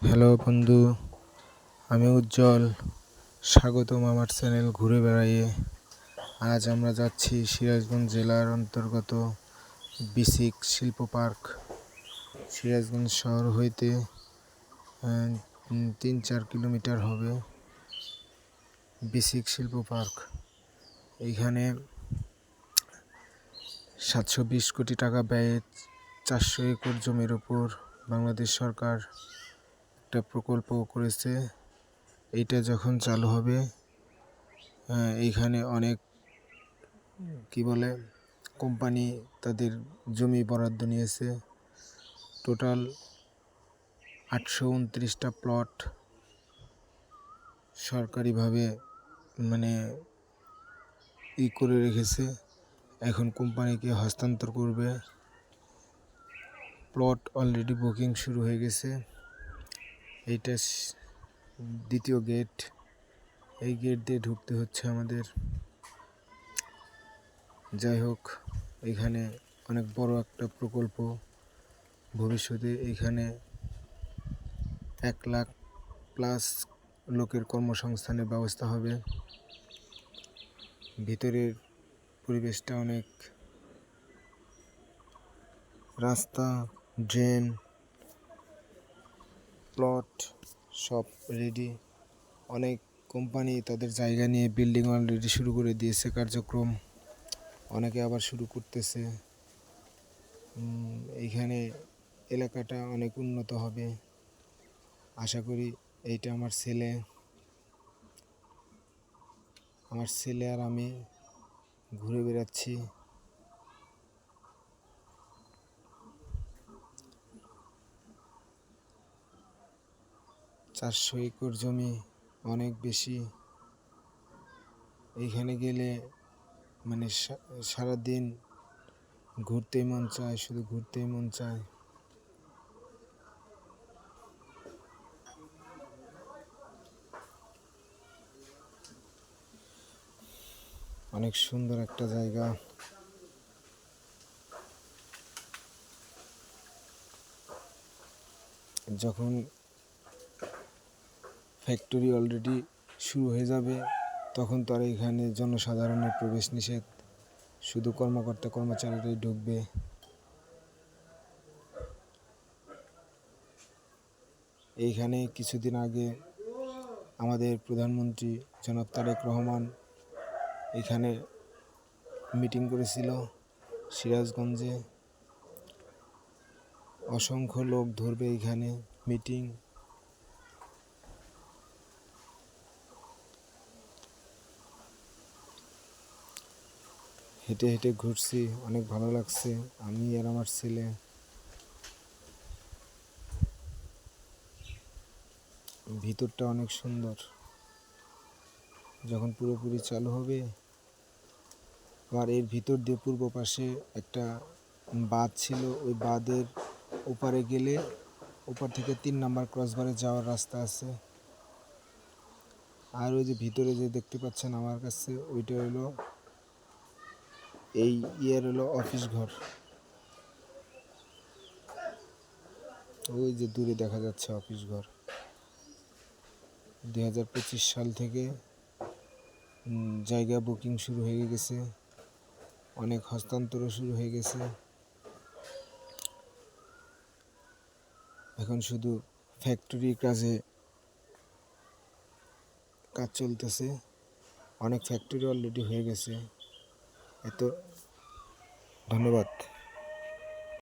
Hello বন্ধু, আমি উজ্জ্বল। স্বাগতম আমার চ্যানেল ঘুরে বেড়াইয়ে। আজ আমরা যাচ্ছি সিরাজগঞ্জ জেলার অন্তর্গত বিসিক শিল্প পার্ক। সিরাজগঞ্জ শহর হইতে 3-4 কিলোমিটার হবে বিসিক শিল্প পার্ক। এইখানে 720 কোটি টাকা ব্যয়ে 400 একর জমির ওপর বাংলাদেশ সরকার একটা প্রকল্প করেছে। এইটা যখন চালু হবে, এইখানে অনেক কোম্পানি তাদের জমি বরাদ্দ নিয়েছে। টোটাল 829টা প্লট সরকারিভাবে করে রেখেছে। এখন কোম্পানিকে হস্তান্তর করবে। প্লট অলরেডি বুকিং শুরু হয়ে গেছে। এইটা দ্বিতীয় গেট। এই গেট দিয়ে ঢুকতে হচ্ছে আমাদের। যাই হোক, এখানে অনেক বড় একটা প্রকল্প। ভবিষ্যতে এখানে 1 লাখ প্লাস লোকের কর্মসংস্থানের ব্যবস্থা হবে। ভিতরের পরিবেশটা অনেক, রাস্তা, ড্রেন, প্লট সব রেডি। অনেক কোম্পানি তাদের জায়গা নিয়ে বিল্ডিং অলরেডি শুরু করে দিয়েছে কার্যক্রম। অনেকে আবার শুরু করতেছে। এইখানে এলাকাটা অনেক উন্নত হবে আশা করি। এইটা আমার ছেলে আর আমি ঘুরে বেড়াচ্ছি। 400 একর জমি, অনেক বেশি। এইখানে গেলে সারাদিন ঘুরতেই মন চায়, শুধু ঘুরতেই মন চায়। অনেক সুন্দর একটা জায়গা। যখন ফ্যাক্টরি অলরেডি শুরু হয়ে যাবে, তখন তো আর এখানে জনসাধারণের প্রবেশ নিষেধ, শুধু কর্মকর্তা কর্মচারীরাই ঢুকবে। এইখানে কিছুদিন আগে আমাদের প্রধানমন্ত্রী জনাব তারেক রহমান এখানে মিটিং করেছিল সিরাজগঞ্জে। অসংখ্য লোক ধরবে এইখানে মিটিং। হেঁটে হেঁটে ঘুরছি, অনেক ভালো লাগছে, আমি আর আমার ছেলে। ভিতরটা অনেক সুন্দর। যখন পুরোপুরি চালু হবে, আর এর ভিতর দিয়ে পূর্ব পাশে একটা বাঁধ ছিল, ওই বাঁধের ওপারে গেলে ওপার থেকে 3 নাম্বার ক্রসবারে যাওয়ার রাস্তা আছে। আর ওই যে ভিতরে যে দেখতে পাচ্ছেন আমার কাছে, ওইটা হলো অফিস ঘর। ওই যে দূরে দেখা যাচ্ছে অফিস ঘর। 2025 সাল থেকে জায়গা বুকিং শুরু হয়ে গেছে, অনেক হস্তান্তরও শুরু হয়ে গেছে। এখন শুধু ফ্যাক্টরির কাজ চলতেছে। অনেক ফ্যাক্টরি অলরেডি হয়ে গেছে। ধন্যবাদ।